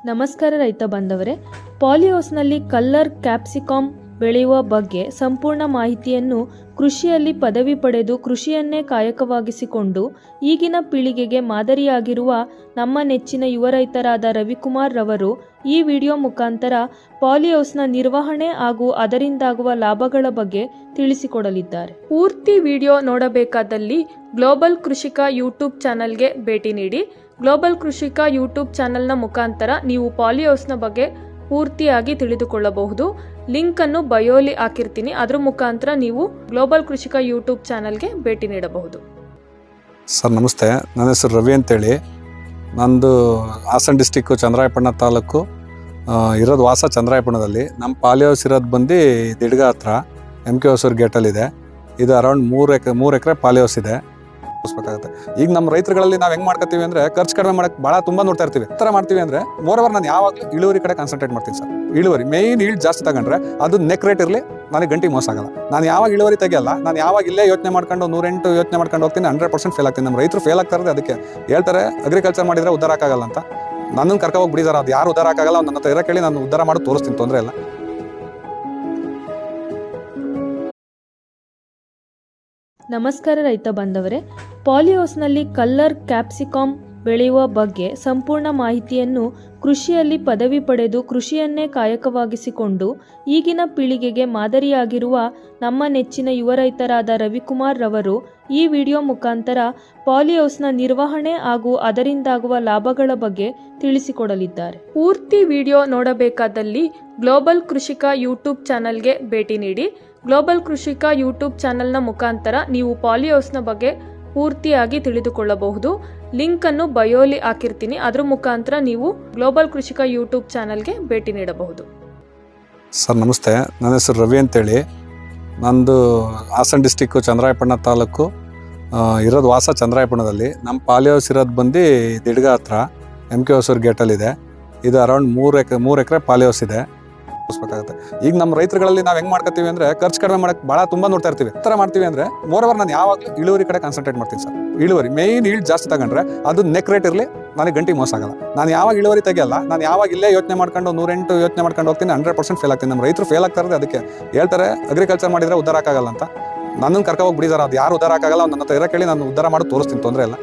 ನಮಸ್ಕಾರ ರೈತ ಬಾಂಧವರೇ, ಪಾಲಿಹೌಸ್ನಲ್ಲಿ ಕಲ್ಲರ್ ಕ್ಯಾಪ್ಸಿಕಮ್ ಬೆಳೆಯುವ ಬಗ್ಗೆ ಸಂಪೂರ್ಣ ಮಾಹಿತಿಯನ್ನು ಕೃಷಿಯಲ್ಲಿ ಪದವಿ ಪಡೆದು ಕೃಷಿಯನ್ನೇ ಕಾಯಕವಾಗಿಸಿಕೊಂಡು ಈಗಿನ ಪೀಳಿಗೆಗೆ ಮಾದರಿಯಾಗಿರುವ ನಮ್ಮ ನೆಚ್ಚಿನ ಯುವ ರೈತರಾದ ರವಿಕುಮಾರ್ ರವರು ಈ ವಿಡಿಯೋ ಮುಖಾಂತರ ಪಾಲಿಹೌಸ್ನ ನಿರ್ವಹಣೆ ಹಾಗೂ ಅದರಿಂದಾಗುವ ಲಾಭಗಳ ಬಗ್ಗೆ ತಿಳಿಸಿಕೊಡಲಿದ್ದಾರೆ. ಪೂರ್ತಿ ವಿಡಿಯೋ ನೋಡಬೇಕಾದಲ್ಲಿ ಗ್ಲೋಬಲ್ ಕೃಷಿಕ ಯೂಟ್ಯೂಬ್ ಚಾನಲ್ಗೆ ಭೇಟಿ ನೀಡಿ. ಗ್ಲೋಬಲ್ ಕೃಷಿಕ ಯೂಟ್ಯೂಬ್ ಚಾನಲ್ನ ಮುಖಾಂತರ ನೀವು ಪಾಲಿಹೌಸ್ನ ಬಗ್ಗೆ ಪೂರ್ತಿಯಾಗಿ ತಿಳಿದುಕೊಳ್ಳಬಹುದು. ಲಿಂಕ್ ಅನ್ನು ಬಯೋಲಿ ಹಾಕಿರ್ತೀನಿ, ಅದ್ರ ಮುಖಾಂತರ ನೀವು ಗ್ಲೋಬಲ್ ಕೃಷಿಕ ಯೂಟ್ಯೂಬ್ ಚಾನಲ್ಗೆ ಭೇಟಿ ನೀಡಬಹುದು. ಸರ್ ನಮಸ್ತೆ, ನನ್ನ ಹೆಸರು ರವಿ ಅಂತೇಳಿ. ನಂದು ಹಾಸನ ಡಿಸ್ಟಿಕ್ಕು ಚಂದ್ರಾಯಪಟ್ಟಣ ತಾಲೂಕು ಇರೋದು ವಾಸ ಚಂದ್ರಾಯಪಟ್ಟಣದಲ್ಲಿ. ನಮ್ಮ ಪಾಲಿಹೌಸ್ ಇರೋದು ಬಂದು ದಿಡ್ಗ ಹತ್ರ MK ಹೊಸೂರು ಗೇಟಲ್ಲಿದೆ. ಇದು ಅರೌಂಡ್ 3 ಎಕರೆ ಪಾಲಿಹೌಸ್ ಇದೆ. ಈಗ ನಮ್ಮ ರೈತರುಗಳಲ್ಲಿ ನಾವು ಹೆಂಗೆ ಮಾಡ್ಕೊತೀವಿ ಅಂದರೆ ಖರ್ಚು ಕಡಿಮೆ ಮಾಡೋಕ್ಕೆ ಭಾಳ ತುಂಬ ನೋಡ್ತಾ ಇರ್ತೀವಿ. ಥರ ಮಾಡ್ತೀವಿ ಅಂದರೆ ಮೋರವರ್ ನಾನು ಯಾವಾಗಲೂ ಇಳುವರಿ ಕಡೆ ಕಾನ್ಸಂಟ್ರೇಟ್ ಮಾಡ್ತೀನಿ ಸರ್. ಇಳುವರಿ ಮೇಯ್ನ್ ಈಲ್ಡ್ ಜಾಸ್ತಿ ತಗೊಂಡ್ರೆ ಅದು ನೆಕ್ ರೇಟ್ ಇರಲಿ, ನನಗೆ ಗಂಟಿಗೆ ಮೋಸ ಆಗಲ್ಲ. ನಾನು ಯಾವಾಗ ಇಳುವರಿ ತೆಗಿಯಲ್ಲ, ನಾನು ಯಾವಾಗ ಇಲ್ಲೇ ಯೋಚನೆ ಮಾಡ್ಕೊಂಡು 108 ಯೋಚನೆ ಮಾಡ್ಕೊಂಡು ಹೋಗ್ತೀನಿ, 100% ಫೇಲ್ ಆಗ್ತೀನಿ. ನಮ್ಮ ರೈತರು ಫೇಲ್ ಆಗ್ತಾ ಇರೋದು ಅದಕ್ಕೆ. ಹೇಳ್ತಾರೆ ಅಗ್ರಿಕಲ್ಚರ್ ಮಾಡಿದರೆ ಉದ್ಧಾರ ಆಗಲ್ಲ ಅಂತ. ನನ್ನನ್ನು ಕರ್ಕೊಂಡು ಹೋಗಿ ಬಿಡಿದಾರೆ, ಅದು ಯಾರು ಉದ್ಧಾರ ಆಗಲ್ಲ, ನನ್ನ ಹತ್ರ ಇರೋ ಕೇಳಿ ನಾನು ಉದ್ಧಾರ ಮಾಡಿ ತೋರಿಸ್ತೀನಿ, ತೊಂದರೆ ಇಲ್ಲ. ನಮಸ್ಕಾರ ರೈತ ಬಾಂಧವರೇ, ಪಾಲಿಹೌಸ್ನಲ್ಲಿ ಕಲ್ಲರ್ ಕ್ಯಾಪ್ಸಿಕಮ್ ಬೆಳೆಯುವ ಬಗ್ಗೆ ಸಂಪೂರ್ಣ ಮಾಹಿತಿಯನ್ನು ಕೃಷಿಯಲ್ಲಿ ಪದವಿ ಪಡೆದು ಕೃಷಿಯನ್ನೇ ಕಾಯಕವಾಗಿಸಿಕೊಂಡು ಈಗಿನ ಪೀಳಿಗೆಗೆ ಮಾದರಿಯಾಗಿರುವ ನಮ್ಮ ನೆಚ್ಚಿನ ಯುವ ರೈತರಾದ ರವಿಕುಮಾರ್ ರವರು ಈ ವಿಡಿಯೋ ಮುಖಾಂತರ ಪಾಲಿಹೌಸ್ನ ನಿರ್ವಹಣೆ ಹಾಗೂ ಅದರಿಂದಾಗುವ ಲಾಭಗಳ ಬಗ್ಗೆ ತಿಳಿಸಿಕೊಡಲಿದ್ದಾರೆ. ಪೂರ್ತಿ ವಿಡಿಯೋ ನೋಡಬೇಕಾದಲ್ಲಿ ಗ್ಲೋಬಲ್ ಕೃಷಿಕ ಯೂಟ್ಯೂಬ್ ಚಾನಲ್ಗೆ ಭೇಟಿ ನೀಡಿ. ಗ್ಲೋಬಲ್ ಕೃಷಿಕ ಯೂಟ್ಯೂಬ್ ಚಾನಲ್ನ ಮುಖಾಂತರ ನೀವು ಪಾಲಿಹೌಸ್ನ ಬಗ್ಗೆ ಪೂರ್ತಿಯಾಗಿ ತಿಳಿದುಕೊಳ್ಳಬಹುದು. ಲಿಂಕ್ ಅನ್ನು ಬಯೋಲಿ ಹಾಕಿರ್ತೀನಿ, ಅದ್ರ ಮುಖಾಂತರ ನೀವು ಗ್ಲೋಬಲ್ ಕೃಷಿಕ ಯೂಟ್ಯೂಬ್ ಚಾನಲ್ಗೆ ಭೇಟಿ ನೀಡಬಹುದು. ಸರ್ ನಮಸ್ತೆ, ನನ್ನ ಹೆಸರು ರವಿ ಅಂತೇಳಿ. ನಂದು ಹಾಸನ ಡಿಸ್ಟಿಕ್ಕು ಚಂದ್ರಾಯಪಟ್ಟಣ ತಾಲೂಕು ಇರೋದು ವಾಸ ಚಂದ್ರಾಯಪಟ್ಟಣದಲ್ಲಿ. ನಮ್ಮ ಪಾಲಿಹೌಸ್ ಇರೋದು ಬಂದು ದಿಡ್ಗ ಹತ್ರ MK ಹೊಸೂರು ಗೇಟಲ್ಲಿದೆ. ಇದು ಅರೌಂಡ್ 3 ಎಕರೆ ಪಾಲಿಹೌಸ್ ಇದೆ. ಈಗ ನಮ್ಮ ರೈತರುಗಳಲ್ಲಿ ನಾವು ಹೆಂಗೆ ಮಾಡ್ಕೊತೀವಿ ಅಂದರೆ ಖರ್ಚು ಕಡಿಮೆ ಮಾಡೋಕ್ಕೆ ಭಾಳ ತುಂಬ ನೋಡ್ತಾ ಇರ್ತೀವಿ. ಥರ ಮಾಡ್ತೀವಿ ಅಂದರೆ ಮೋರವರ್ ನಾನು ಯಾವಾಗಲೂ ಇಳುವರಿ ಕಡೆ ಕಾನ್ಸಂಟ್ರೇಟ್ ಮಾಡ್ತೀನಿ ಸರ್. ಇಳುವರಿ ಮೇಯ್ನ್ ಈಲ್ಡ್ ಜಾಸ್ತಿ ತಗೊಂಡ್ರೆ ಅದು ನೆಕ್ ರೇಟ್ ಇರಲಿ, ನನಗೆ ಗಂಟಿಗೆ ಮೋಸ ಆಗಲ್ಲ. ನಾನು ಯಾವಾಗ ಇಳುವರಿ ತೆಗಿಯಲ್ಲ, ನಾನು ಯಾವಾಗ ಇಲ್ಲೇ ಯೋಚನೆ ಮಾಡ್ಕೊಂಡು 108 ಯೋಚನೆ ಮಾಡ್ಕೊಂಡು ಹೋಗ್ತೀನಿ, 100% ಫೇಲ್ ಆಗ್ತೀನಿ. ನಮ್ಮ ರೈತರು ಫೇಲ್ ಆಗ್ತಾ ಇರೋದು ಅದಕ್ಕೆ. ಹೇಳ್ತಾರೆ ಅಗ್ರಿಕಲ್ಚರ್ ಮಾಡಿದರೆ ಉದ್ಧಾರ ಆಗಲ್ಲ ಅಂತ. ನನ್ನನ್ನು ಕರ್ಕೊಂಡು ಹೋಗಿ ಬಿಡಿದಾರೆ, ಅದು ಯಾರು ಉದ್ಧಾರ ಆಗಲ್ಲ, ನನ್ನ ಹತ್ರ ಇರೋ ಕೇಳಿ ನಾನು ಉದ್ಧಾರ ಮಾಡಿ ತೋರಿಸ್ತೀನಿ, ತೊಂದರೆ ಇಲ್ಲ.